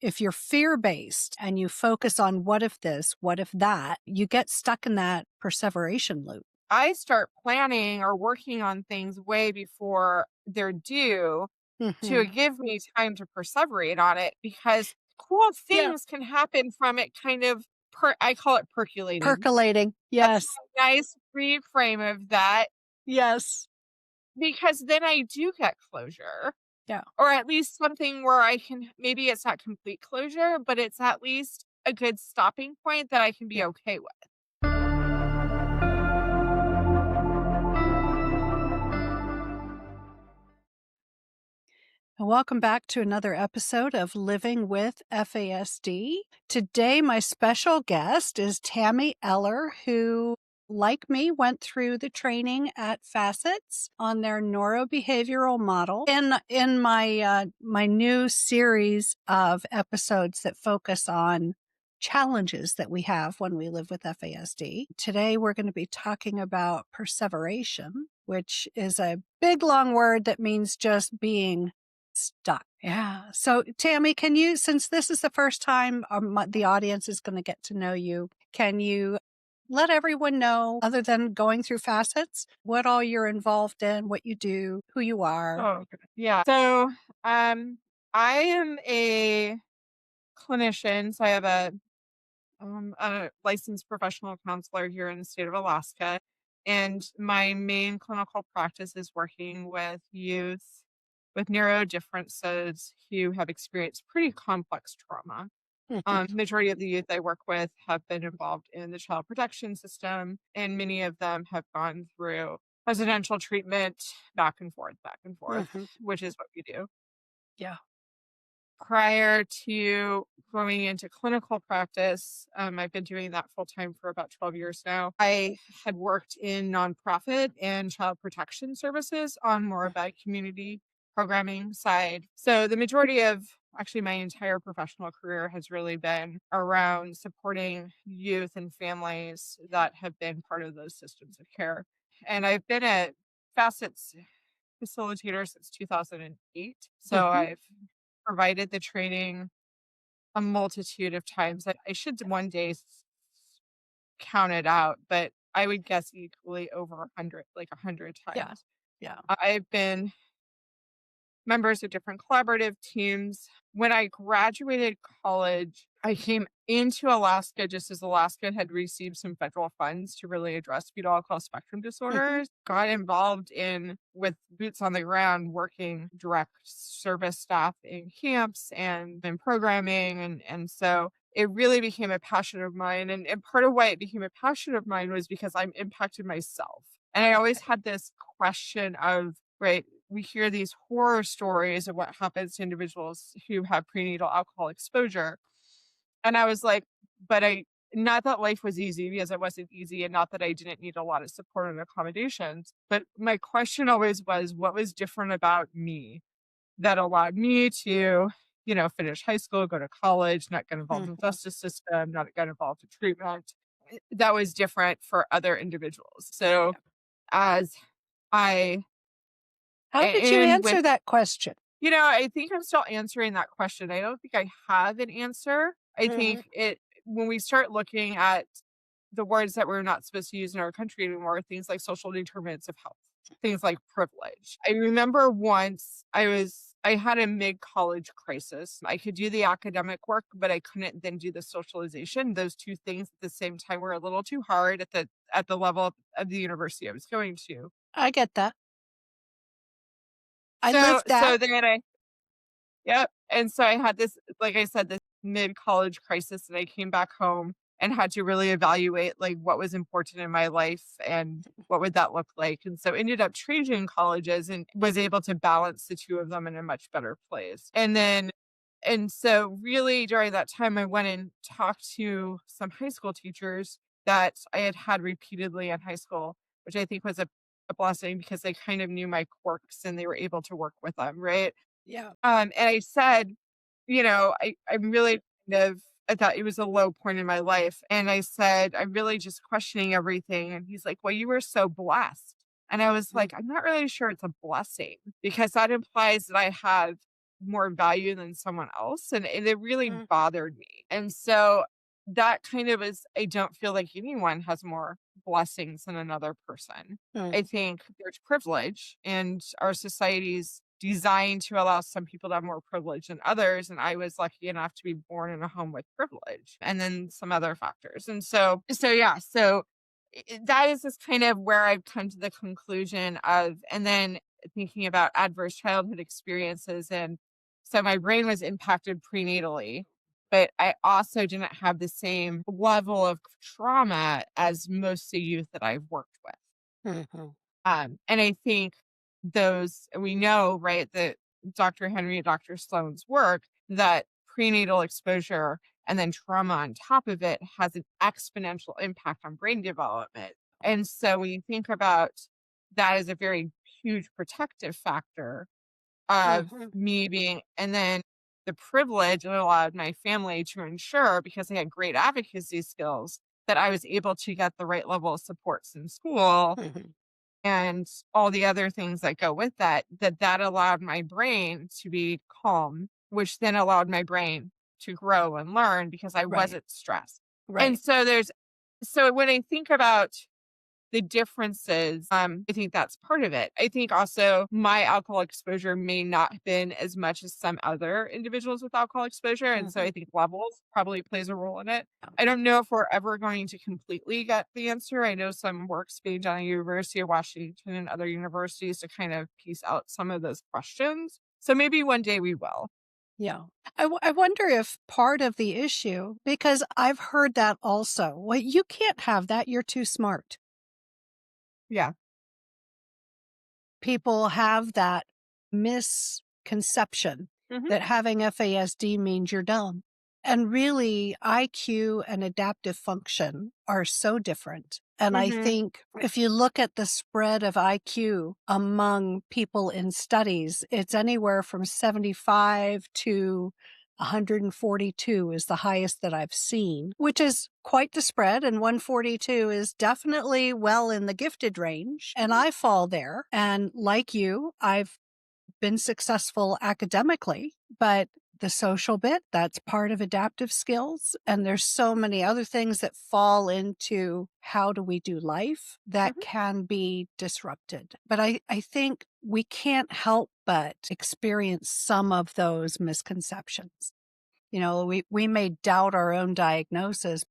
if you're fear-based and you focus on what if this, what if that, you get stuck in that perseveration loop. I start planning or working on things way before they're due to Mhm. give me time to perseverate on it, because cool Yeah. things can happen from it kind of I call it percolating. Percolating. That's Yes. a nice reframe of that, Yes. because then I do get closure, Yeah. or at least something where I can, maybe it's not complete closure, but it's at least a good stopping point that I can be Yeah. okay with. And welcome back to another episode of Living with FASD. Today, my special guest is Tami Eller, who, like me, went through the training at Facets on their neurobehavioral model. In my new series of episodes that focus on challenges that we have when we live with FASD. Today, we're going to be talking about perseveration, which is a big, long word that means just being stuck. Yeah. So, Tami, can you, since this is the first time the audience is going to get to know you, can you let everyone know, other than going through Facets, what all you're involved in, what you do, who you are? Oh, okay. Yeah. So, I am a clinician. So I have a licensed professional counselor here in the state of Alaska. And my main clinical practice is working with youth with neurodifferences who have experienced pretty complex trauma. Mhm. Majority of the youth I work with have been involved in the child protection system, and many of them have gone through residential treatment back and forth, Mhm. which is what we do. Yeah. Prior to going into clinical practice, I've been doing that full time for about 12 years now. I had worked in nonprofit and child protection services on more of a community programming side. So the majority of actually my entire professional career has really been around supporting youth and families that have been part of those systems of care. And I've been a Facets facilitator since 2008. So Mhm. I've provided the training a multitude of times. I should one day count it out, but I would guess equally over 100, like 100 Yeah. times. Yeah. I've been members of different collaborative teams. When I graduated college, I came into Alaska just as Alaska had received some federal funds to really address fetal alcohol spectrum Mhm. disorders. Got involved with boots on the ground, working direct service staff in camps and in programming. And so it really became a passion of mine. And part of why it became a passion of mine was because I'm impacted myself. And I always Okay. had this question of, right, we hear these horror stories of what happens to individuals who have prenatal alcohol exposure. And I was like, but not that life was easy, because it wasn't easy, and not that I didn't need a lot of support and accommodations. But my question always was, what was different about me that allowed me to, finish high school, go to college, not get involved in the Mhm. justice system, not get involved in treatment, that was different for other individuals. So Yeah. as I, How did you and answer with that question? I think I'm still answering that question. I don't think I have an answer. I Mhm. think when we start looking at the words that we're not supposed to use in our country anymore, things like social determinants of health, things like privilege. I remember once I had a mid-college crisis. I could do the academic work, but I couldn't then do the socialization. Those two things at the same time were a little too hard at the level of the university I was going to. I get that. I So lived so that. then I Yep. And so I had this, like I said, this mid-college crisis, and I came back home and had to really evaluate like what was important in my life and what would that look like. And so ended up changing colleges and was able to balance the two of them in a much better place. And so really during that time, I went and talked to some high school teachers that I had repeatedly in high school, which I think was a blessing, because they kind of knew my quirks and they were able to work with them. Right. Yeah. And I said, I'm really I thought it was a low point in my life. And I said, I'm really just questioning everything. And he's like, well, you were so blessed. And I was Mhm. like, I'm not really sure it's a blessing, because that implies that I have more value than someone else. And it really Mm, bothered me. And so that kind of is, I don't feel like anyone has more blessings than another person. mm, I think there's privilege, and our society's designed to allow some people to have more privilege than others. And I was lucky enough to be born in a home with privilege, and then some other factors. And so yeah, so that is just kind of where I've come to the conclusion of, and then thinking about adverse childhood experiences. And so my brain was impacted prenatally, but I also didn't have the same level of trauma as most of the youth that I've worked with. mhm, And I think we know, right, that Dr. Henry and Dr. Sloan's work, that prenatal exposure and then trauma on top of it has an exponential impact on brain development. And so when you think about that as a very huge protective factor of mhm, me being, and then the privilege it allowed my family to ensure, because they had great advocacy skills, that I was able to get the right level of supports in school mhm. and all the other things that go with that, that allowed my brain to be calm, which then allowed my brain to grow and learn because I Right, wasn't stressed. And right. so when I think about the differences, I think that's part of it. I think also my alcohol exposure may not have been as much as some other individuals with alcohol exposure. And so Mhm. I think levels probably plays a role in it. Yeah. I don't know if we're ever going to completely get the answer. I know some work's being done at University of Washington and other universities to kind of piece out some of those questions. So maybe one day we will. Yeah. I wonder if part of the issue, because I've heard that also. Well, you can't have that. You're too smart. Yeah. People have that misconception Hmm. that having FASD means you're dumb. And really, IQ and adaptive function are so different. And I Hmm. think if you look at the spread of IQ among people in studies, it's anywhere from 75 to 142 is the highest that I've seen, which is quite the spread. And 142 is definitely well in the gifted range. And I fall there. And like you, I've been successful academically, but the social bit, that's part of adaptive skills. And there's so many other things that fall into how do we do life that Hmm. can be disrupted. But I think we can't help but experience some of those misconceptions. We may doubt our own diagnosis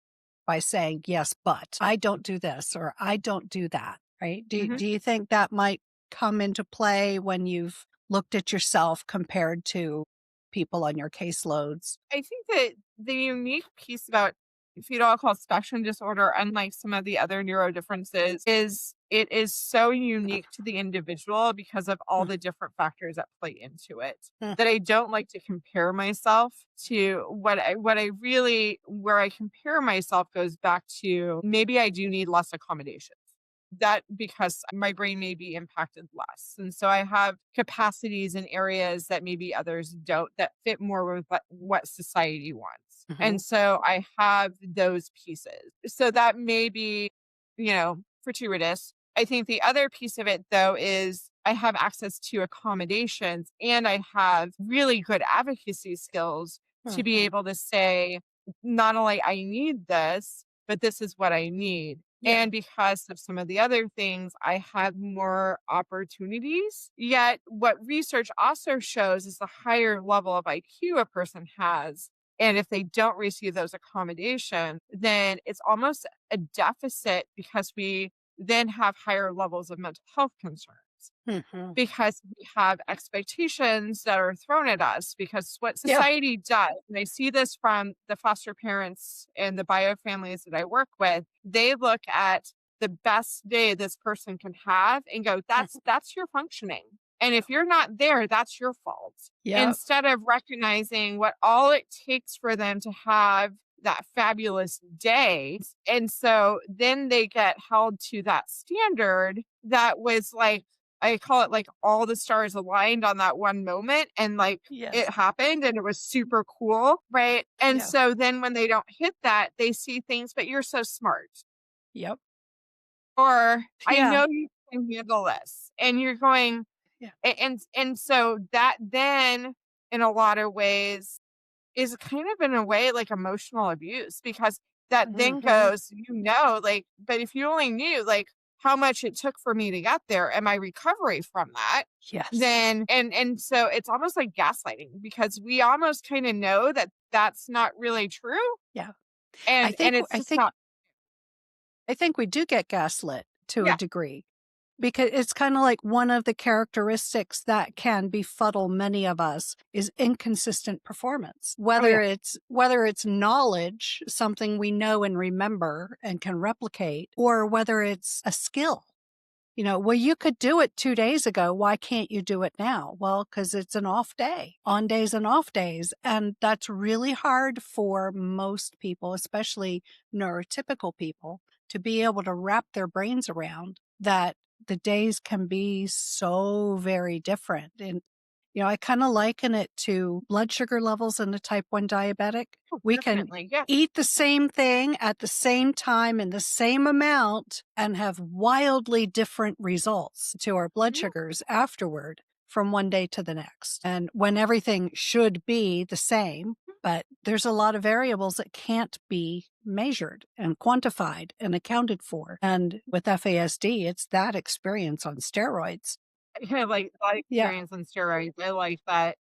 by saying, yes, but I don't do this or I don't do that, right? Do you think that might come into play when you've looked at yourself compared to people on your caseloads? I think that the unique piece about fetal alcohol spectrum disorder, unlike some of the other neurodifferences, is it is so unique to the individual because of all Mm, the different factors that play into it, mm, that I don't like to compare myself to what I really, where I compare myself goes back to maybe I do need less accommodations, that because my brain may be impacted less. And so I have capacities in areas that maybe others don't, that fit more with what society wants. mhm, And so I have those pieces. So that may be, fortuitous. I think the other piece of it, though, is I have access to accommodations and I have really good advocacy skills to be mhm. able to say, not only I need this, but this is what I need. Yeah. And because of some of the other things, I have more opportunities. Yet, what research also shows is the higher level of IQ a person has. And if they don't receive those accommodations, then it's almost a deficit because we then have higher levels of mental health concerns Mhm. because we have expectations that are thrown at us because what Yeah. society does, and I see this from the foster parents and the bio families that I work with, they look at the best day this person can have and go, Mhm. that's your functioning. And if you're not there, that's your fault. Yep. Instead of recognizing what all it takes for them to have that fabulous day. And so then they get held to that standard that was like, I call it like all the stars aligned on that one moment and like it Yes. happened and it was super cool, right? And Yeah. so then when they don't hit that, they see things, but you're so smart. Yep. Or I Yeah. know you can handle this. And you're going, Yeah. and so that then in a lot of ways is kind of in a way like emotional abuse because that then Mhm. goes, like, but if you only knew like how much it took for me to get there and my recovery from that, Yes. then and so it's almost like gaslighting because we almost kind of know that that's not really true Yeah. I and think it's I just think not. I think we do get gaslit to a Yeah. degree because it's kind of like one of the characteristics that can befuddle many of us is inconsistent performance. Oh yeah. Whether it's knowledge, something we know and remember and can replicate, or whether it's a skill. Well, you could do it 2 days ago. Why can't you do it now? Well, because it's an off day, on days and off days. And that's really hard for most people, especially neurotypical people, to be able to wrap their brains around that the days can be so very different. And, I kind of liken it to blood sugar levels in a type 1 diabetic. Oh, We can definitely. Yeah. eat the same thing at the same time in the same amount and have wildly different results to our blood Yeah. sugars afterward from one day to the next. And when everything should be the same, but there's a lot of variables that can't be measured and quantified and accounted for. And with FASD, it's that experience on steroids. Yeah, like that Yeah. experience on steroids. I like that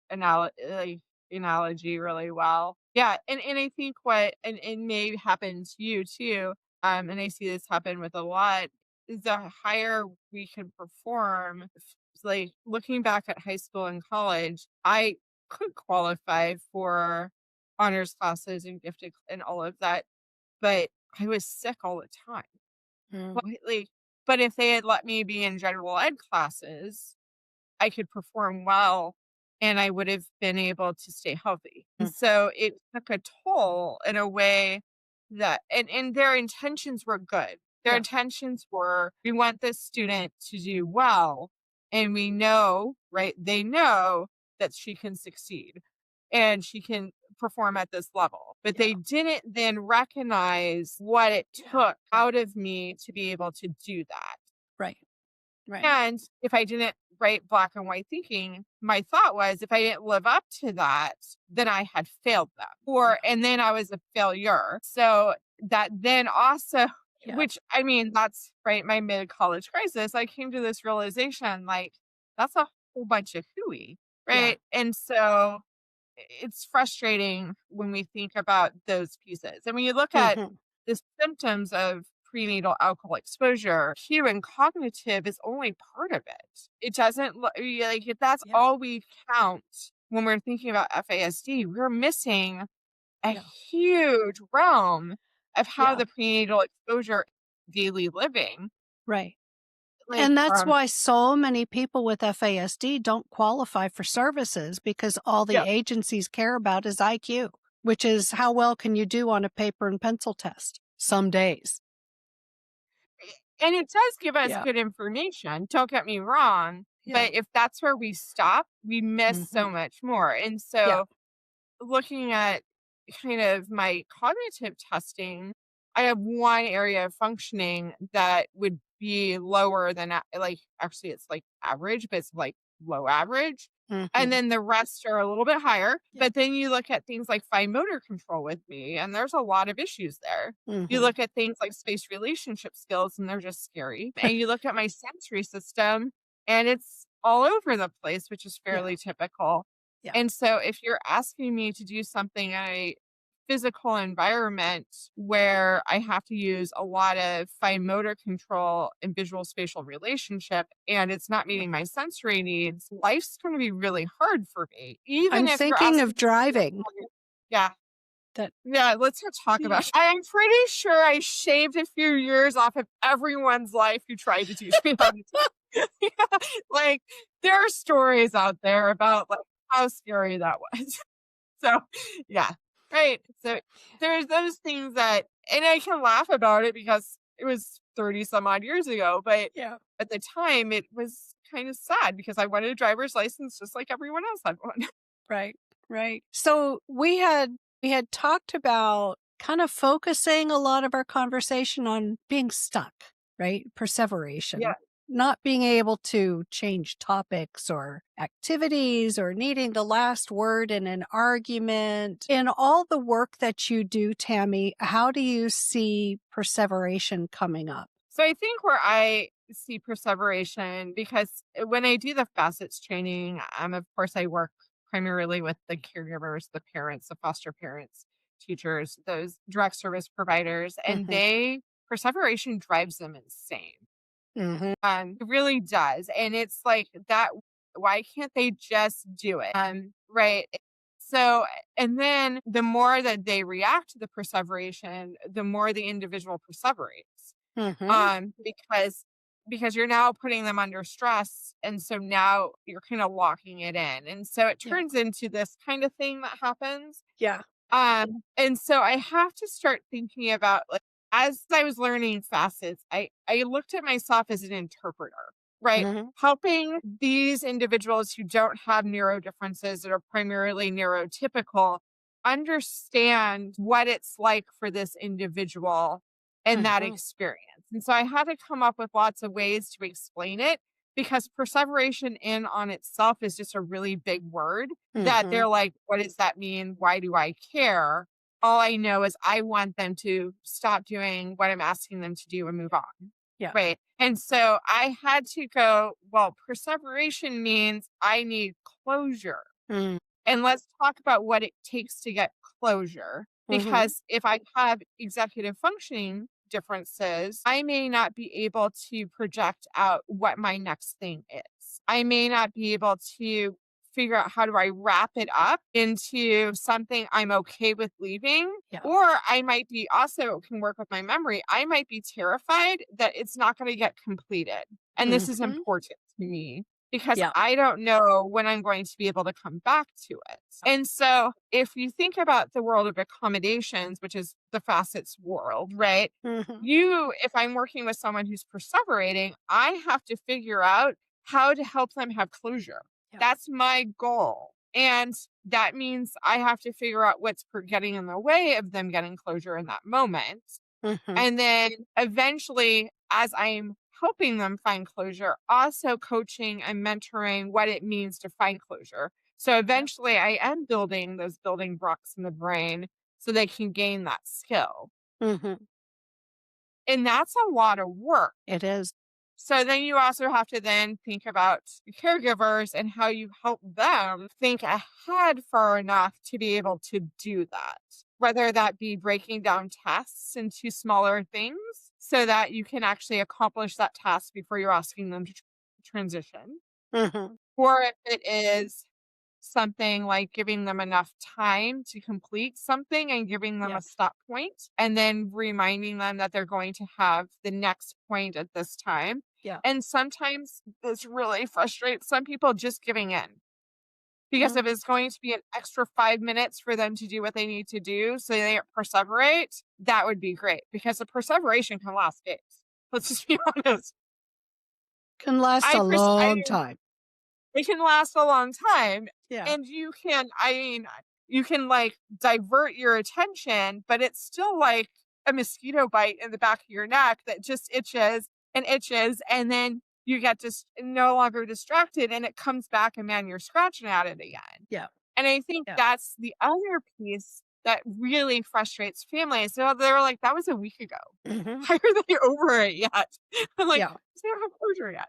analogy really well. Yeah, and I think what and may happen to you too, and I see this happen with a lot, is the higher we can perform. Like looking back at high school and college, I could qualify for honors classes and gifted and all of that, but I was sick all the time. Mm. Like, but if they had let me be in general ed classes, I could perform well and I would have been able to stay healthy. And Mm. so it took a toll in a way that and their intentions were good. Their Yeah. intentions were we want this student to do well and we know, right? They know that she can succeed and she can perform at this level. But Yeah. they didn't then recognize what it Yeah. took Yeah. out of me to be able to do that. Right. Right. And if I didn't write black and white thinking, my thought was if I didn't live up to that, then I had failed them. Yeah. And then I was a failure. So that then also, Yeah. which I mean, that's right, my mid college crisis, I came to this realization like, that's a whole bunch of hooey. Yeah. Right. And so it's frustrating when we think about those pieces. And when you look at Mhm. the symptoms of prenatal alcohol exposure, cue and cognitive is only part of it. It doesn't like if that's Yeah. all we count when we're thinking about FASD, we're missing a Yeah. huge realm of how Yeah. the prenatal exposure daily living, Right. like And that's from why so many people with FASD don't qualify for services because all the yeah. agencies care about is IQ, which is how well can you do on a paper and pencil test some days. And it does give us Yeah. good information, don't get me wrong, Yeah. but if that's where we stop, we miss Mhm. so much more. And Yeah. so looking at kind of my cognitive testing, I have one area of functioning that would be lower than like actually it's like average, but it's like low average. And Mhm. then the rest are a little bit higher. Yeah. But then you look at things like fine motor control with me, and there's a lot of issues there. You Mhm. look at things like space relationship skills, and they're just scary. And you look at my sensory system, and it's all over the place, which is Yeah. fairly typical. Yeah. And so if you're asking me to do something in a physical environment where I have to use a lot of fine motor control and visual spatial relationship and it's not meeting my sensory needs, life's going to be really hard for me. Even I'm if you're thinking asking of me to do driving. a yeah. That Yeah, let's not talk Yeah. about it. I'm pretty sure I shaved a few years off of everyone's life who tried to teach me how to drive. Yeah, like there are stories out there about like how scary that was. So, yeah, right. So there's those things that, and I can laugh about it because it was 30 some odd years ago, but Yeah. at the time it was kind of sad because I wanted a driver's license just like everyone else had one. Right. Right. So we had talked about kind of focusing a lot of our conversation on being stuck, right? Yeah. Perseveration. not being able to change topics or activities or needing the last word in an argument. In all the work that you do, Tami, how do you see perseveration coming up? So I think where I see perseveration, because when I do the facets training, of course, I work primarily with the caregivers, the parents, the foster parents, teachers, those direct service providers, and Mhm. perseveration drives them insane. Mhm. It really does. And it's like that, why can't they just do it? Right. So, and then the more that they react to the perseveration, the more the individual perseverates. Mhm. Because you're now putting them under stress. And so now you're kind of locking it in. And so it Yeah. turns into this kind of thing that happens. Yeah. And so I have to start thinking about, like, as I was learning facets, I looked at myself as an interpreter, right? Mhm. Helping these individuals who don't have neuro differences that are primarily neurotypical understand what it's like for this individual and that Mhm. experience. And so I had to come up with lots of ways to explain it, because perseveration in on itself is just a really big word that Mhm. they're like, what does that mean? Why do I care? All I know is I want them to stop doing what I'm asking them to do and move on. Yeah. Right. And so I had to go, well, perseveration means I need closure. Mm. And let's talk about what it takes to get closure. Mhm. Because if I have executive functioning differences, I may not be able to project out what my next thing is. I may not be able to figure out, how do I wrap it up into something I'm okay with leaving? Yeah. Or I might be, also can work with my memory. I might be terrified that it's not going to get completed. And this is Mhm. important to me, because Yeah. I don't know when I'm going to be able to come back to it. And so if you think about the world of accommodations, which is the facets world, right? Mhm. If I'm working with someone who's perseverating, I have to figure out how to help them have closure. Yeah. That's my goal. And that means I have to figure out what's getting in the way of them getting closure in that moment. Mhm. And then eventually, as I'm helping them find closure, also coaching and mentoring what it means to find closure. So Yeah. eventually, I am building those building blocks in the brain so they can gain that skill. Mhm. And that's a lot of work. It is. So then you also have to then think about caregivers and how you help them think ahead far enough to be able to do that. Whether that be breaking down tasks into smaller things so that you can actually accomplish that task before you're asking them to transition. Mhm. Or if it is something like giving them enough time to complete something and giving them Yeah. a stop point, and then reminding them that they're going to have the next point at this time. Yeah. And sometimes this really frustrates some people, just giving in. Because if Mhm. it's going to be an extra 5 minutes for them to do what they need to do so they perseverate, that would be great, because the perseveration can last days. Let's just be honest. Can last a I long time. It can last a long time, Yeah. and you can, like, divert your attention, but it's still like a mosquito bite in the back of your neck that just itches, and then you get just no longer distracted, and it comes back, and man, you're scratching at it again. Yeah. And I think Yeah. that's the other piece that really frustrates families. So they're like, "That was a week ago. Mhm. Why are they over it yet?" I'm like, Yeah. "'Cause they don't have closure yet."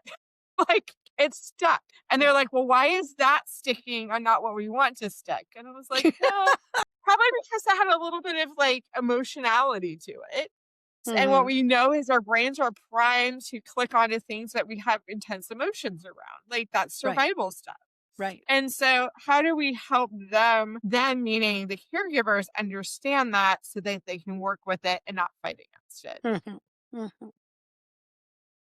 Like, it's stuck. And they're Yeah. like, "Well, why is that sticking and not what we want to stick?" And I was like, "Well, probably because it had a little bit of, like, emotionality to it." And what Mhm. we know is our brains are primed to click onto things that we have intense emotions around, like, that's Right. survival stuff. Right. And so how do we help them, meaning the caregivers, understand that so that they can work with it and not fight against it? Mhm. Mhm.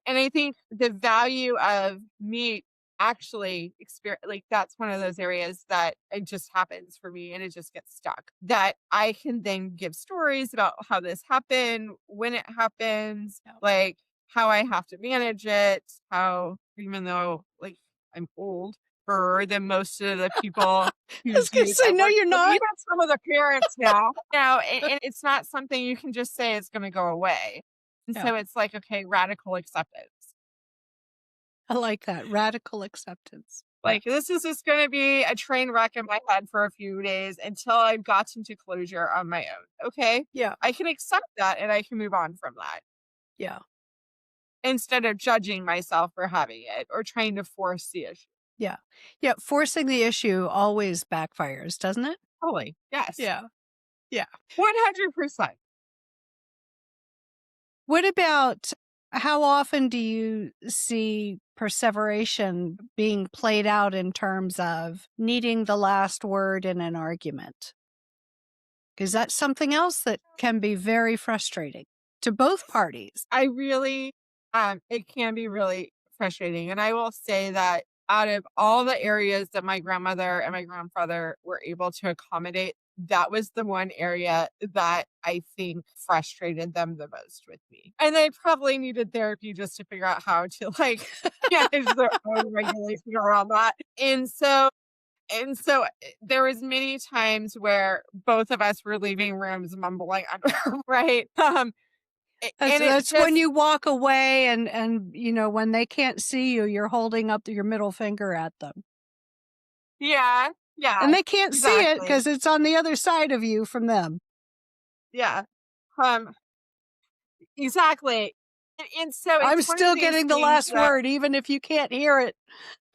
And I think the value of me actually like, that's one of those areas that it just happens for me and it just gets stuck. That I can then give stories about how this happened, when it happens, Yeah. like how I have to manage it, how, even though, like, I'm old for than most of the people I was whose gonna youth say, I've no, worked you're with, not. even some of the parents now, and it's not something you can just say is gonna go away. And Yeah. so it's like, okay, radical acceptance. I like that. Radical acceptance. Yeah. Like, this is just going to be a train wreck in my head for a few days until I've gotten to closure on my own. Okay. Yeah. I can accept that and I can move on from that Yeah. instead of judging myself for having it or trying to force the issue. Yeah. Yeah. Forcing the issue always backfires, doesn't it? Totally. Yes. Yeah. Yeah. 100%. What about how often do you see perseveration being played out in terms of needing the last word in an argument? Because that's something else that can be very frustrating to both parties. I really, it can be really frustrating. And I will say that out of all the areas that my grandmother and my grandfather were able to accommodate, that was the one area that I think frustrated them the most with me. And they probably needed therapy just to figure out how to like manage their own regulation around that. And so there was many times where both of us were leaving rooms mumbling under, right? That's And it that's when just you walk away and when they can't see you, you're holding up your middle finger at them. yeah, And yeah, they can't see it exactly. because it's on the other side of you from them. Yeah. Um, exactly. And so I'm it's one of still these getting the things last that word, even if you can't hear it.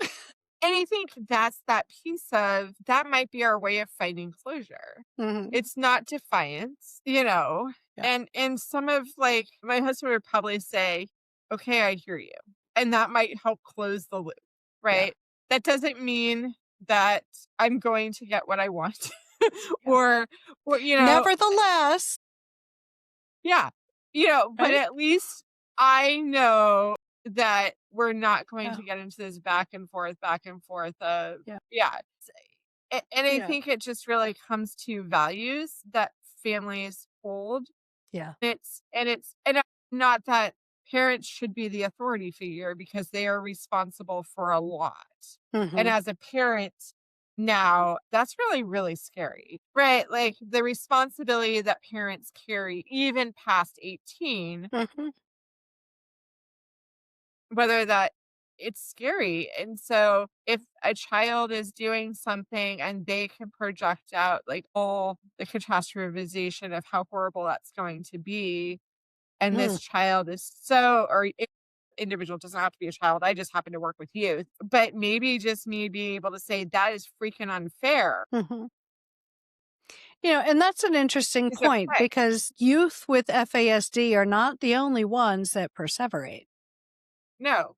and I think that's that piece of that might be our way of finding closure. Mhm. It's not defiance, you know. Yeah. And some of like my husband would probably say, "Okay, I hear you." And that might help close the loop, Yeah. right? That doesn't mean that I'm going to get what I want Yeah. or or Nevertheless, yeah, but right? at least I know that we're not going Yeah. to get into this back and forth of Yeah. yeah. And I Yeah. think it just really comes to values that families hold. Yeah. And not that parents should be the authority figure because they are responsible for a lot. And Mhm. as a parent now, that's really, really scary, right? Like the responsibility that parents carry even past 18, Mhm. whether that it's scary. And so if a child is doing something and they can project out like all the catastrophization of how horrible that's going to be, and Mm. this child is so or individual doesn't have to be a child. I just happen to work with youth, but maybe just me being able to say that is freaking unfair Mhm. And that's an interesting is a point prick. because youth with FASD are not the only ones that perseverate. No.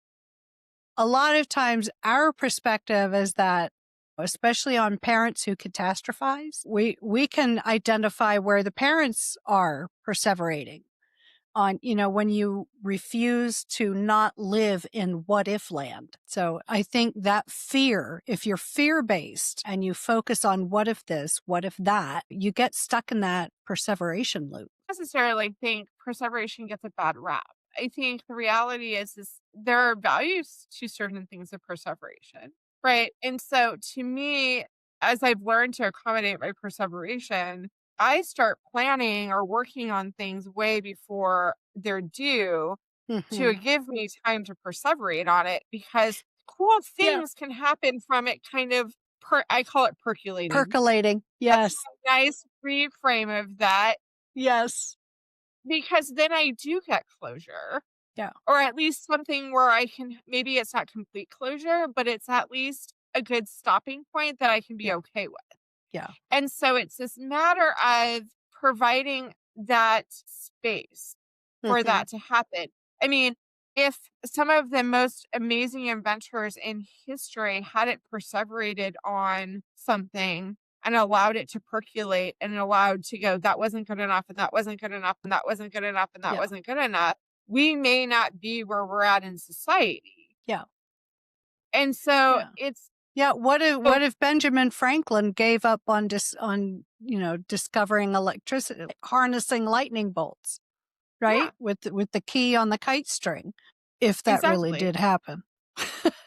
A lot of times our perspective is that, especially on parents who catastrophize, we can identify where the parents are perseverating on, when you refuse to not live in what if land. So I think that fear, if you're fear based and you focus on what if this, what if that, you get stuck in that perseveration loop. Necessarily think perseveration gets a bad rap. I think the reality is there are values to certain things of perseveration, right? And so to me, as I've learned to accommodate my perseveration, I start planning or working on things way before they're due to Hmm. give me time to perseverate on it because cool Yeah. things can happen from it kind of I call it percolating. Percolating. That's Yes. a nice reframe of that Yes. because then I do get closure, Yeah. or at least something where I can maybe it's not complete closure, but it's at least a good stopping point that I can be Yeah. okay with. Yeah. And so it's this matter of providing that space for Hmm. that to happen. I mean, if some of the most amazing inventors in history hadn't perseverated on something and allowed it to percolate and allowed to go, that wasn't good enough, and that wasn't good enough, and that wasn't good enough, and that Yeah. wasn't good enough, we may not be where we're at in society. Yeah. And so Yeah. it's Yeah, what if so what if Benjamin Franklin gave up on discovering electricity, harnessing lightning bolts, yeah, right? With the key on the kite string, if that really exactly. did happen.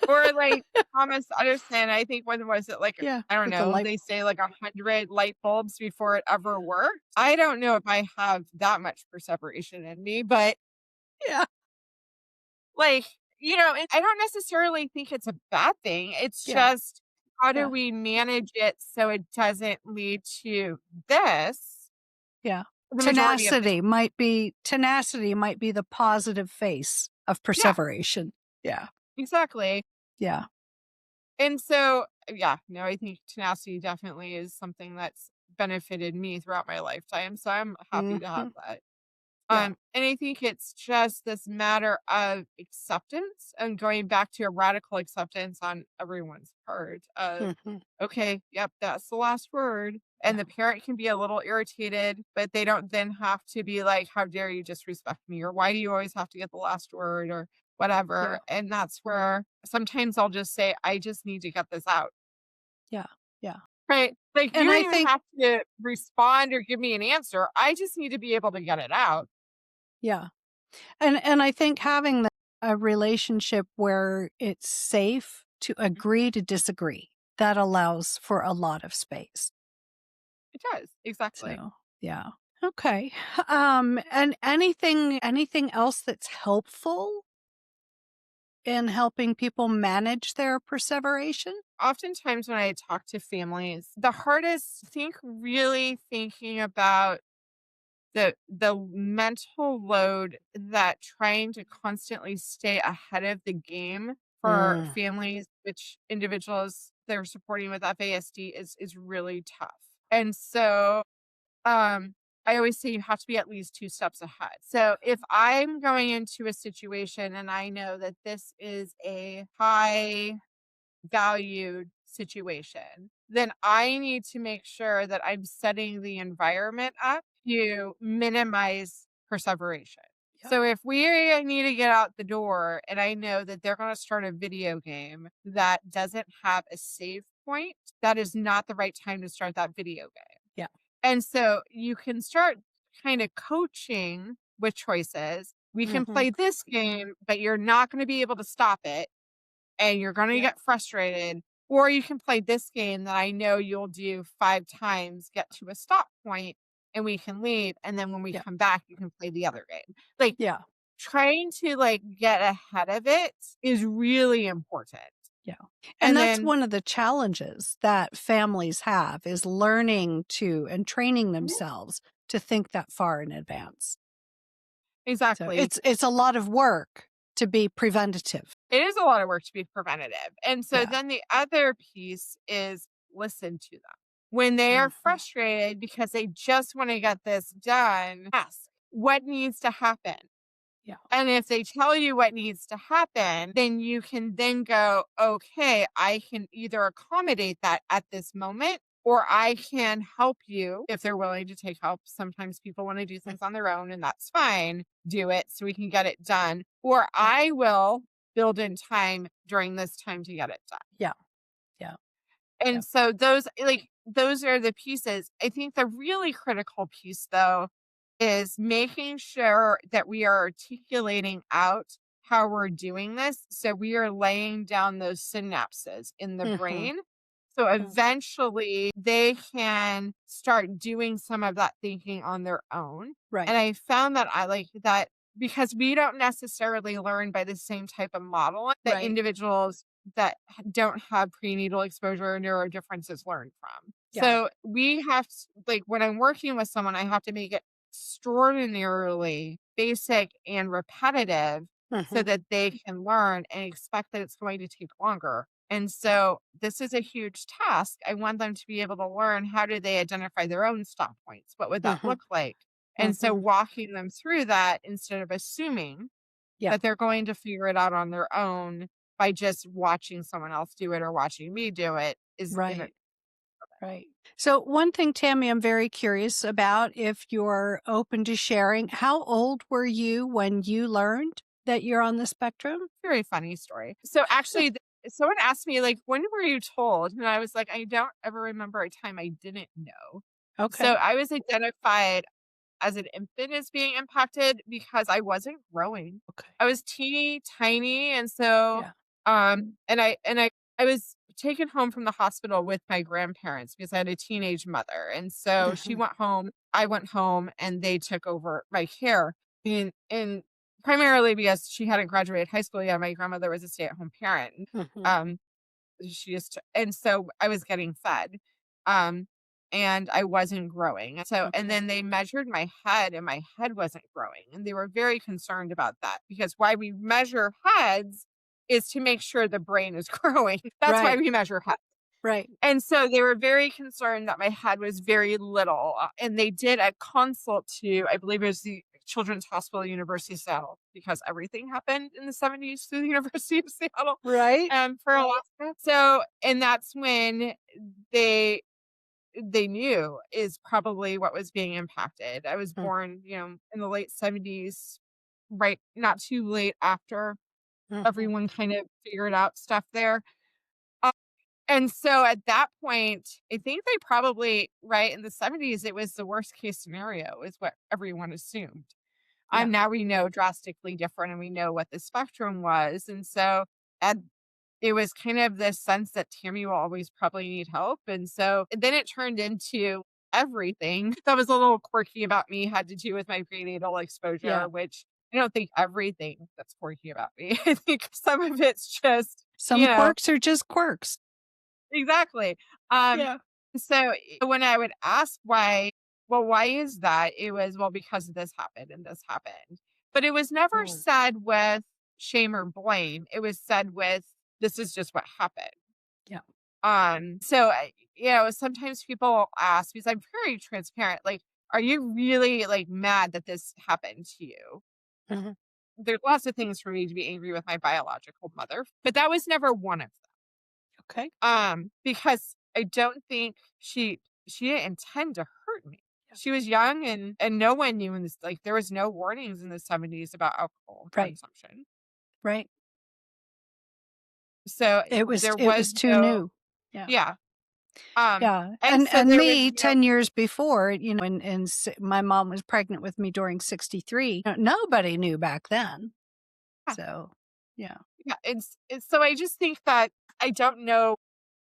Or like Thomas Edison, I think when was it like Yeah, I don't with the know, light. they say like 100 light bulbs before it ever worked. I don't know if I have that much perseveration in me, but Yeah. like, and I don't necessarily think it's a bad thing. It's Yeah, just how do yeah, we manage it so it doesn't lead to this yeah. the majority of the time. Tenacity might be the positive face of Yeah, perseveration. Yeah, exactly. yeah. And so, yeah, no, I think tenacity definitely is something that's benefited me throughout my lifetime. So I'm happy to have Mhm. that. Yeah. And I think it's just this matter of acceptance and going back to a radical acceptance on everyone's part of, Mhm. okay, yep, that's the last word. And Yeah, the parent can be a little irritated, but they don't then have to be like, how dare you disrespect me? Or why do you always have to get the last word or yeah, whatever? And that's where sometimes I'll just say, I just need to get this out. yeah, yeah. Right. Like you And don't I even think have to respond or give me an answer. I just need to be able to get it out. yeah. And I think having a relationship where it's safe to agree to disagree, that allows for a lot of space. It does. Exactly. So, yeah. Okay. And anything else that's helpful in helping people manage their perseveration? Oftentimes when I talk to families, the hardest think really thinking about the mental load that trying to constantly stay ahead of the game for Mm, families, which individuals they're supporting with FASD is really tough. And so I always say you have to be at least 2 steps ahead. So if I'm going into a situation and I know that this is a high valued situation, then I need to make sure that I'm setting the environment up to minimize perseveration. yeah, So if we need to get out the door and I know that they're going to start a video game that doesn't have a save point, that is not the right time to start that video game. yeah. And so you can start kind of coaching with choices. We can Mhm. play this game, but you're not going to be able to stop it and you're going to Yeah, get frustrated. Or you can play this game that I know you'll do 5 times, get to a stop point, and we can leave. And then when we yeah, come back, you can play the other game. Like yeah, trying to like get ahead of it is really important. yeah. And And that's then one of the challenges that families have is learning to and training Mhm. themselves to think that far in advance. So Exactly. it's a lot of work to be preventative. It is a lot of work to be preventative. And so Yeah. then the other piece is listen to them. When they are Mhm. frustrated because they just want to get this done, ask what needs to happen. Yeah. And if they tell you what needs to happen, then you can then go, okay, I can either accommodate that at this moment, or I can help you if they're willing to take help. Sometimes people want to do Mm, things on their own, and that's fine. Do it so we can get it done. Or yeah. I will build in time during this time to get it done. Yeah. Yeah. Yeah. And so those are the pieces. I think the really critical piece though is making sure that we are articulating out how we're doing this. So we are laying down those synapses in the Mhm. brain. So Mm. eventually they can start doing some of that thinking on their own. Right. And I found that I like that because we don't necessarily learn by the same type of model that Right. individuals that don't have prenatal exposure or neuro differences learn from. Yeah. So we have like when I'm working with someone, I have to make it extraordinarily basic and repetitive so Mhm. that they can learn and expect that it's going to take longer. And so this is a huge task. I want them to be able to learn how do they identify their own stop points? What would that Mhm. look like? And so Mhm. walking them through that instead of assuming Yeah. that they're going to figure it out on their own by just watching someone else do it or watching me do it is in a Right. Right. So one thing, Tammy, I'm very curious about if you're open to sharing, how old were you when you learned that you're on the spectrum? very funny story. So actually, someone asked me, like, when were you told? And I was like, I don't ever remember a time I didn't know. So Okay. I was identified as an infant as being impacted because I wasn't growing. Okay. I was teeny tiny. And so, Yeah. I was taken home from the hospital with my grandparents because I had a teenage mother. And so she Mhm. went home, I went home, and they took over my care. And primarily because she hadn't graduated high school yet. My grandmother was a stay-at-home parent. Mhm. Um, she just and so I was getting fed, um, and I wasn't growing. So and Okay. then they measured my head, and my head wasn't growing, and they were very concerned about that because why we measure heads is to make sure the brain is growing. That's why Right. we measure heads. Right. And so they were very concerned that my head was very little, and they did a consult to, I believe it was the Children's Hospital, University of Seattle, because everything happened in the 70s through the University of Seattle, Right. for Alaska. So, and that's when they they knew is probably what was being impacted. I was Mm, born, in the late 70s, right, not too late after mhm. everyone kind of figured out stuff there. And so at that point, I think they probably right, in the 70s, it was the worst case scenario is what everyone assumed. Yeah. Now we know drastically different and we know what the spectrum was. And so and it was kind of this sense that Tammy will always probably need help. And so then it turned into everything that was a little quirky about me had to do with my prenatal Yeah. exposure, which I don't think everything that's quirky about me. I think some of it's just, Some quirks are just quirks. exactly. Um, Yeah. so when I would ask why, well, why is that? It was, well, because this happened and this happened. But it was never Mm. said with shame or blame. It was said with, this is just what happened. Yeah. So sometimes people will ask because I'm very transparent, like, are you really like mad that this happened to you? Mhm. There's lots of things for me to be angry with my biological mother, but that was never one of Okay. because I don't think she didn't intend to hurt me. Yeah. She was young and no one knew in this like there was no warnings in the 70s about alcohol Right. consumption. Right. So there It was was too no new. Yeah. yeah. Yeah. And so And there was me no 10 years before, my mom was pregnant with me during 63. Nobody knew back then. yeah, So, yeah. yeah, it's so I just think that I don't know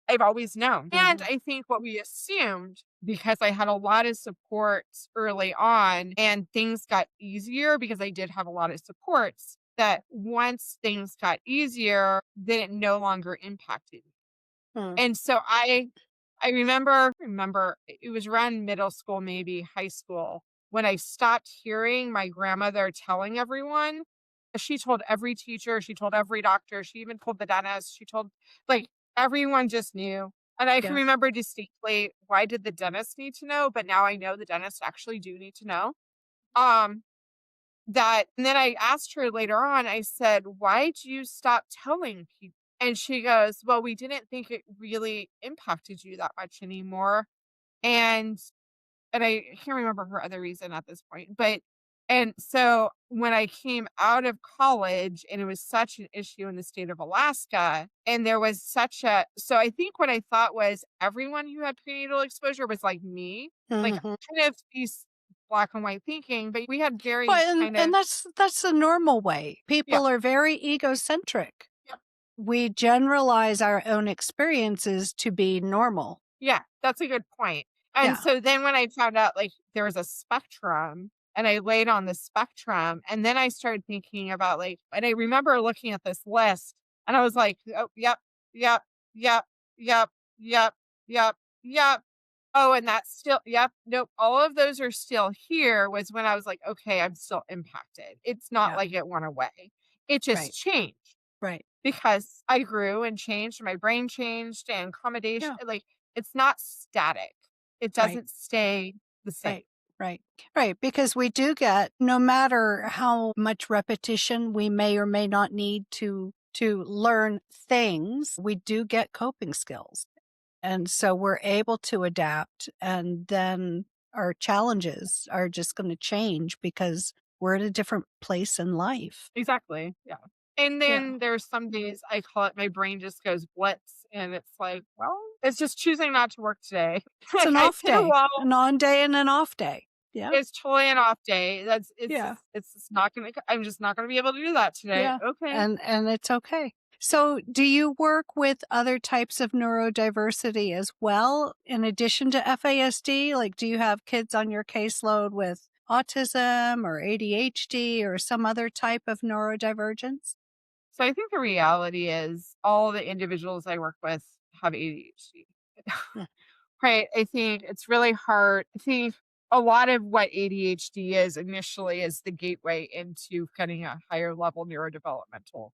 I've always known. And Mhm. I think what we assumed, because I had a lot of support early on and things got easier because I did have a lot of supports, that once things got easier, then it no longer impacted me. Mm. And so I remember it was around middle school, maybe high school, when I stopped hearing my grandmother telling everyone. She told every teacher, she told every doctor, she even told the dentist, she told like everyone just knew. And I can Yeah. remember distinctly why did the dentist need to know, but now I know the dentists actually do need to know. Um that and then I asked her later on, I said, "Why'd you stop telling people?" And she goes, "Well, we didn't think it really impacted you that much anymore." And I can't remember her other reason at this point, but and so when I came out of college and it was such an issue in the state of Alaska, and there was such a so I think what I thought was everyone who had prenatal exposure was like me, like Mhm. kind of these black and white thinking, but we had very Well, kind and of that's the normal way. yeah, People are very egocentric. yeah, We generalize our own experiences to be normal. yeah, that's a good point. And Yeah. so then when I found out like there was a spectrum and I laid on the spectrum and then I started thinking about like and I remember looking at this list and I was like, "Oh, yep, yep, yep, yep, yep, yep, yep. Oh, and that's still yep, nope, all of those are still here," was when I was like, "Okay, I'm still impacted. It's not Yeah. like it went away. It just Right. changed." Right. Because I grew and changed, my brain changed and accommodation Yeah. like, it's not static. It Right. doesn't stay the same. Right. Right. Right. Because we do get, no matter how much repetition we may or may not need to learn things, we do get coping skills. And so we're able to adapt, and then our challenges are just going to change because we're at a different place in life. Exactly, yeah. And Yeah. then there's some days I call it my brain just goes blitz, and it's like, well, it's just choosing not to work today. It's Like, an I off hit a day, wall. an on day and an off day. Yeah. It's totally an off day. That's Yeah. it's just not gonna I'm just not gonna be able to do that today. Yeah. Okay. And it's okay. So, do you work with other types of neurodiversity as well in addition to FASD? Like, do you have kids on your caseload with autism or ADHD or some other type of neurodivergence? So I think the reality is all the individuals I work with have ADHD. Mm, Right. I think it's really hard. I think a lot of what ADHD is initially is the gateway into getting a higher level neurodevelopmental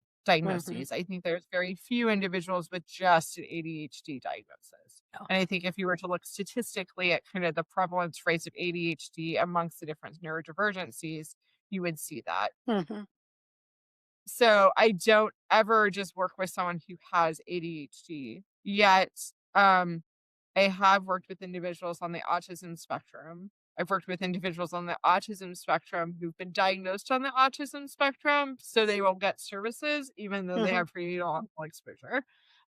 mhm, diagnoses. I think there's very few individuals with just an ADHD diagnosis. yeah, And I think if you were to look statistically at kind of the prevalence rates of ADHD amongst the different neurodivergencies, you would see that. mhm, So I don't ever just work with someone who has ADHD. Yet, I have worked with individuals on the autism spectrum. I've worked with individuals on the autism spectrum who've been diagnosed on the autism spectrum, so they will get services even though they mhm, have prenatal alcohol exposure,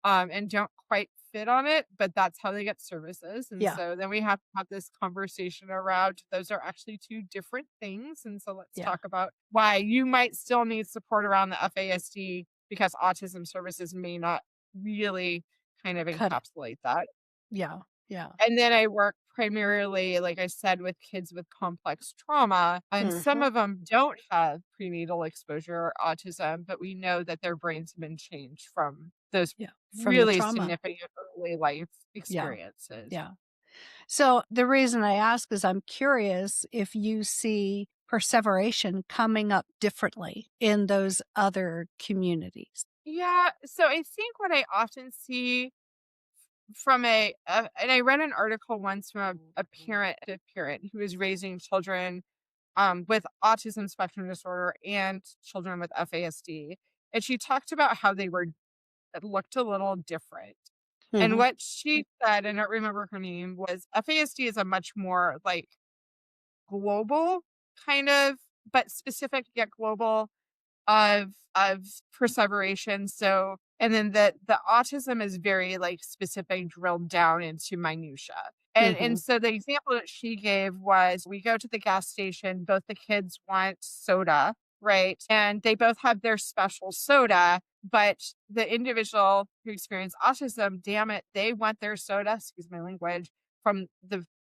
and don't quite fit on it, but that's how they get services. And yeah, so then we have to have this conversation around those are actually two different things. And so let's yeah, talk about why you might still need support around the FASD because autism services may not really kind of cut it. encapsulate that. Yeah, yeah, And then I work primarily, like I said, with kids with complex trauma, and some mhm, of them don't have prenatal exposure or autism, but we know that their brains have been changed from those yeah, from the really trauma. significant early life Yeah, experiences. yeah. So the reason I ask is I'm curious if you see perseveration coming up differently in those other communities. Yeah, so I think what I often see from and I read an article once from a parent who is raising children with autism spectrum disorder and children with FASD. And she talked about how they were it looked a little different. And Mhm, what she said, and I don't remember her name, was FASD is a much more like global kind of, but specific yet global of perseveration. So and then the autism is very like specific, drilled down into minutia. And mhm, so the example that she gave was we go to the gas station, both the kids want soda, right? And they both have their special soda, but the individual who experienced autism, damn it, they want their soda, excuse my language, from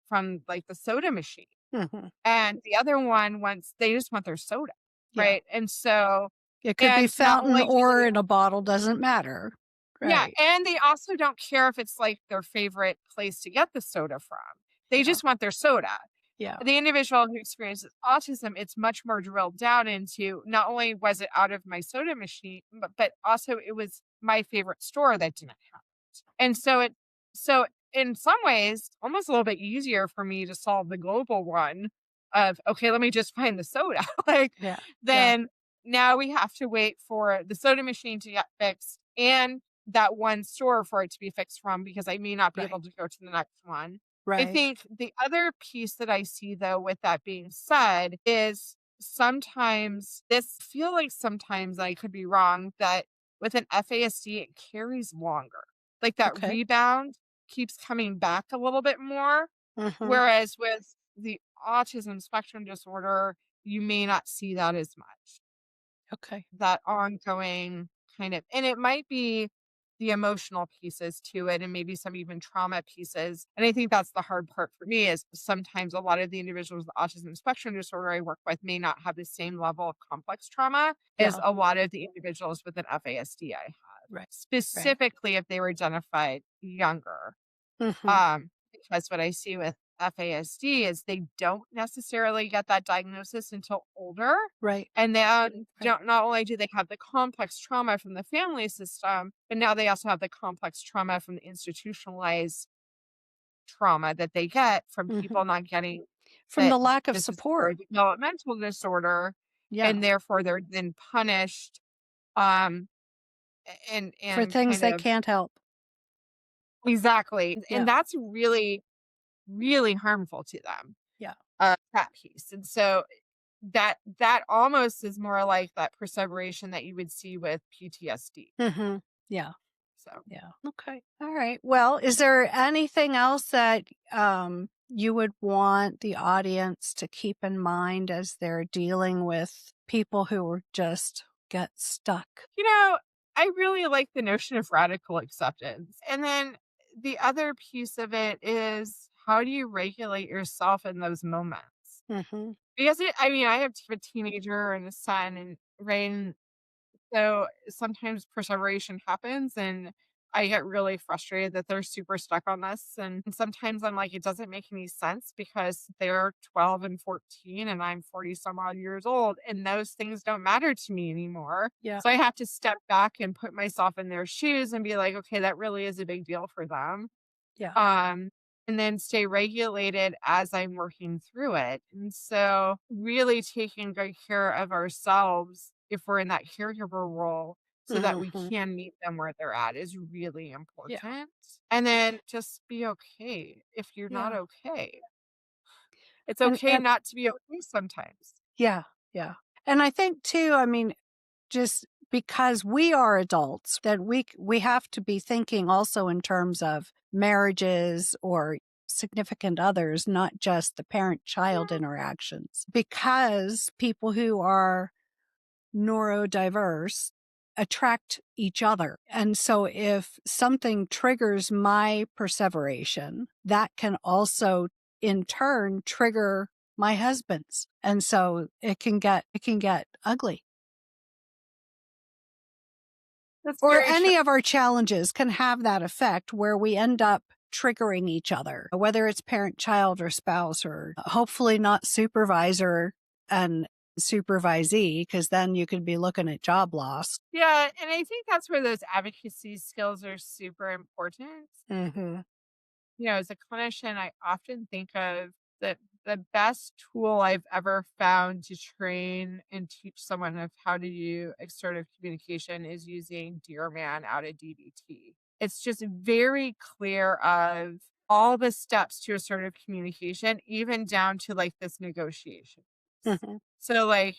from like the soda machine. mhm. And the other one wants they just want their soda, Yeah. right? And so It could be and not fountain only do or they in a bottle, doesn't matter. yeah, Right. and they also don't care if it's, like, their favorite place to get the soda from. They Yeah, just want their soda. yeah, The individual who experiences autism, it's much more drilled down into not only was it out of my soda machine, but also it was my favorite store that didn't have it. And so in some ways, almost a little bit easier for me to solve the global one of, "Okay, let me just find the soda." Like, yeah, yeah. then now we have to wait for the soda machine to get fixed and that one store for it to be fixed from because I may not be Right, able to go to the next one. I right. think the other piece that I see though, with that being said, is sometimes this feel like sometimes I could be wrong that with an FASD, it carries longer. Like that Okay. rebound keeps coming back a little bit more. Mhm. Whereas with the autism spectrum disorder, you may not see that as much Okay. that ongoing kind of and it might be the emotional pieces to it and maybe some even trauma pieces. And I think that's the hard part for me is sometimes a lot of the individuals with autism spectrum disorder I work with may not have the same level of complex trauma as Yeah. a lot of the individuals with an FASD I have, Right, right. specifically if they were identified younger. Mhm. Because what I see with FASD is they don't necessarily get that diagnosis until older. Right, And then right. don't not only do they have the complex trauma from the family system, but now they also have the complex trauma from the institutionalized trauma that they get from Mhm. people not getting From that the lack of this is support. a developmental disorder, Yeah, and therefore they're then punished, um, for and things kind they of can't help. exactly. And Yeah, that's really, really harmful to them. yeah. That piece. And so that almost is more like that perseveration that you would see with PTSD. Mhm. Yeah, So, yeah. Okay. All right. Well, is there anything else that, you would want the audience to keep in mind as they're dealing with people who are just get stuck? you know, I really like the notion of radical acceptance. And then the other piece of it is how do you regulate yourself in those moments? Mhm. Because I mean, I have a teenager and a son, and right, and so sometimes perseveration happens, and I get really frustrated that they're super stuck on this. And sometimes I'm like, it doesn't make any sense because they're 12 and 14 and I'm 40 some odd years old, and those things don't matter to me anymore. Yeah. So I have to step back and put myself in their shoes and be like, okay, that really is a big deal for them. Yeah. Um, and then stay regulated as I'm working through it. And so, really taking good care of ourselves if we're in that caregiver role so that we Mhm. can meet them where they're at is really Yeah. important. And then just be okay if you're not Yeah. okay. It's And okay not to be okay sometimes. yeah, yeah. And I think too, I mean, just because we are adults, that we have to be thinking also in terms of marriages or significant others, not just the parent-child Yeah, interactions. Because people who are neurodiverse attract each other. And so if something triggers my perseveration, that can also in turn trigger my husband's. And so it can get ugly. that's Or very true. any of our challenges can have that effect where we end up triggering each other, whether it's parent, child, or spouse, or hopefully not supervisor and supervisee, because then you could be looking at job loss. Yeah, and I think that's where those advocacy skills are super important. Mm-hmm. As a clinician, I often think of the best tool I've ever found to train and teach someone of how to do assertive communication is using Dear Man out of DBT. It's just very clear of all the steps to assertive communication, even down to like this negotiation. Mm-hmm. So like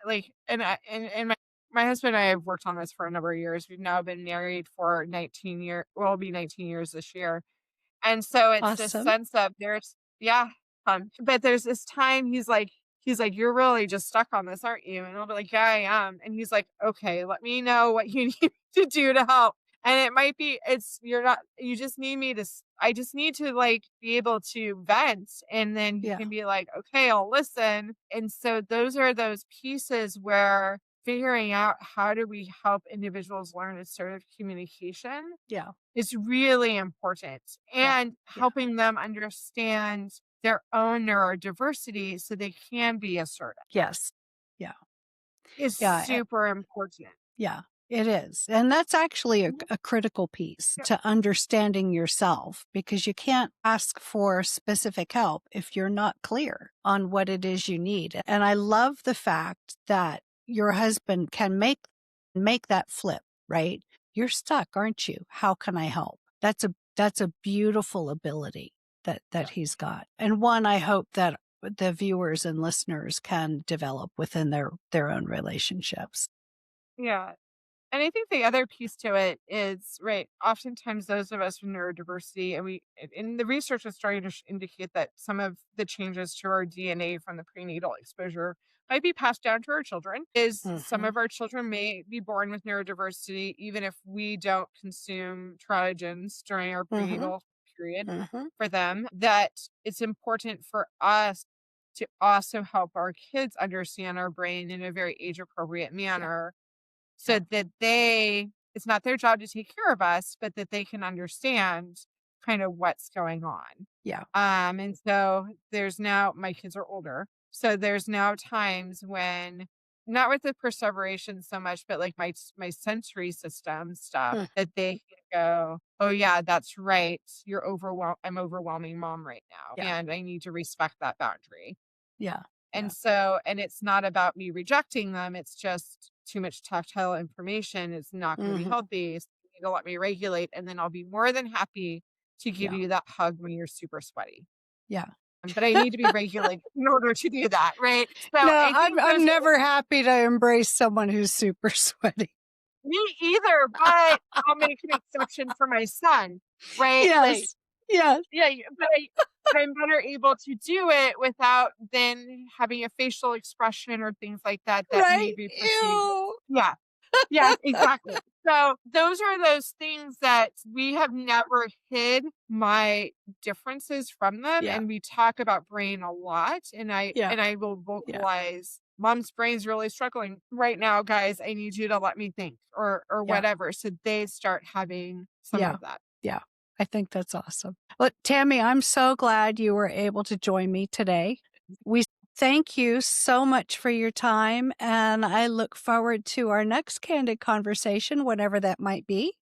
like, and my husband and I have worked on this for a number of years. We've now been married for 19 years. Well, it'll be 19 years this year, and so it's this Awesome. sense of there's yeah, but there's this time he's like, "You're really just stuck on this, aren't you?" And I'll be like, "Yeah, I am." And he's like, "Okay, let me know what you need to do to help." And it might be you're not you just need me to I just need to like be able to vent, and then he Yeah. can be like, "Okay, I'll listen." And so those are those pieces where figuring out how do we help individuals learn assertive communication Yeah. is really important, Yeah. and Yeah. helping them understand their own neurodiversity so they can be assertive Yes. Yeah. is Yeah. super important. Yeah, it is. And that's actually a, Mhm. a critical piece Yeah. to understanding yourself, because you can't ask for specific help if you're not clear on what it is you need. And I love the fact that your husband can make that flip, right? You're stuck, aren't you? How can I help? That's a beautiful ability that Yeah. he's got. And one I hope that the viewers and listeners can develop within their own relationships. Yeah. And I think the other piece to it is, right, oftentimes those of us with neurodiversity, and the research is starting to indicate that some of the changes to our DNA from the prenatal exposure might be passed down to our children. Is some Mhm. of our children may be born with neurodiversity, even if we don't consume triogens during our Mhm. prenatal period Mhm. for them, that it's important for us to also help our kids understand our brain in a very age appropriate Yeah. manner Yeah. so that it's not their job to take care of us, but that they can understand kind of what's going on. Yeah. And so there's now my kids are older. So there's now times when not with the perseveration so much, but like my sensory system stuff Mm. that they can go, oh yeah, that's right. I'm overwhelming mom right now. Yeah. And I need to respect that boundary. Yeah. And Yeah. so and it's not about me rejecting them, it's just too much tactile information is not gonna be Mhm. healthy, so you need to let me regulate, and then I'll be more than happy to give Yeah. you that hug when you're super sweaty. Yeah. But I need to be regulated in order to do that, right? So No, I I'm think I'm those are never happy to embrace someone who's super sweaty. me either, but I'll make an exception for my son, right? Like, Yes. Yes. yeah, but I'm better able to do it without then having a facial expression or things like that that may Right? be perceived. Ew. Yeah. Yes, exactly. So those are those things that we have never hid my differences from them, Yeah, and we talk about brain a lot, and I yeah, and I will yeah, vocalize, "Mom's brain's really struggling right now, guys. I need you to let me think," or yeah, whatever, so they start having some yeah, of that. yeah. I think that's awesome. Well, Tammy, I'm so glad you were able to join me today. We thank you so much for your time, and I look forward to our next candid conversation, whatever that might be.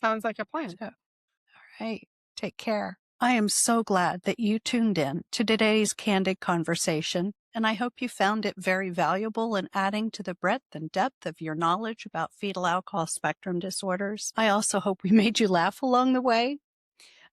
Sounds like a plan. So, all right, take care. I am so glad that you tuned in to today's candid conversation, and I hope you found it very valuable in adding to the breadth and depth of your knowledge about fetal alcohol spectrum disorders. I also hope we made you laugh along the way.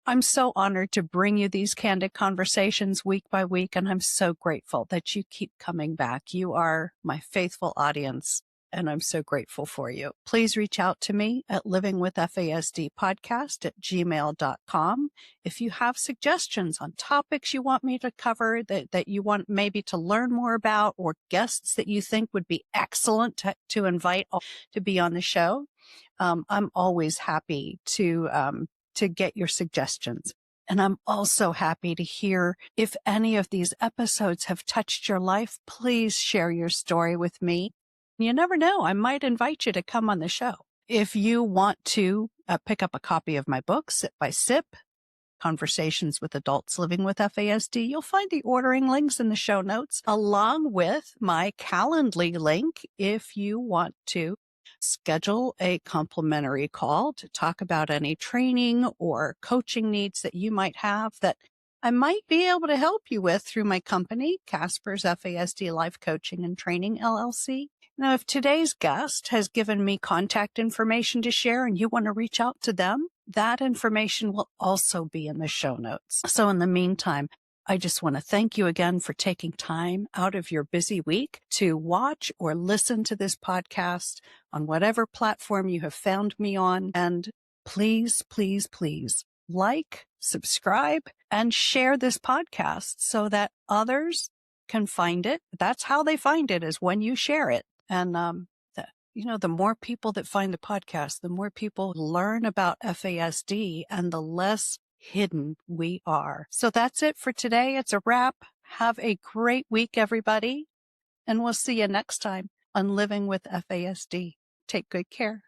I'm so honored to bring you these candid conversations week by week, and I'm so grateful that you keep coming back. You are my faithful audience, and I'm so grateful for you. Please reach out to me at livingwithfasdpodcast@gmail.com. If you have suggestions on topics you want me to cover, that you want maybe to learn more about, or guests that you think would be excellent to invite to be on the show, I'm always happy to get your suggestions. And I'm also happy to hear if any of these episodes have touched your life. Please share your story with me. You never know, I might invite you to come on the show. If you want to pick up a copy of my book, Sip by Sip, Conversations with Adults Living with FASD, you'll find the ordering links in the show notes, along with my Calendly link if you want to schedule a complimentary call to talk about any training or coaching needs that you might have that I might be able to help you with through my company, Casper's FASD Life Coaching and Training LLC. Now, if today's guest has given me contact information to share and you want to reach out to them, that information will also be in the show notes. So in the meantime, I just want to thank you again for taking time out of your busy week to watch or listen to this podcast on whatever platform you have found me on. And please, please, please subscribe, and share this podcast so that others can find it. That's how they find it, is when you share it. And, the more people that find the podcast, the more people learn about FASD and the less hidden we are. So that's it for today. It's a wrap. Have a great week, everybody. And we'll see you next time on Living with FASD. Take good care.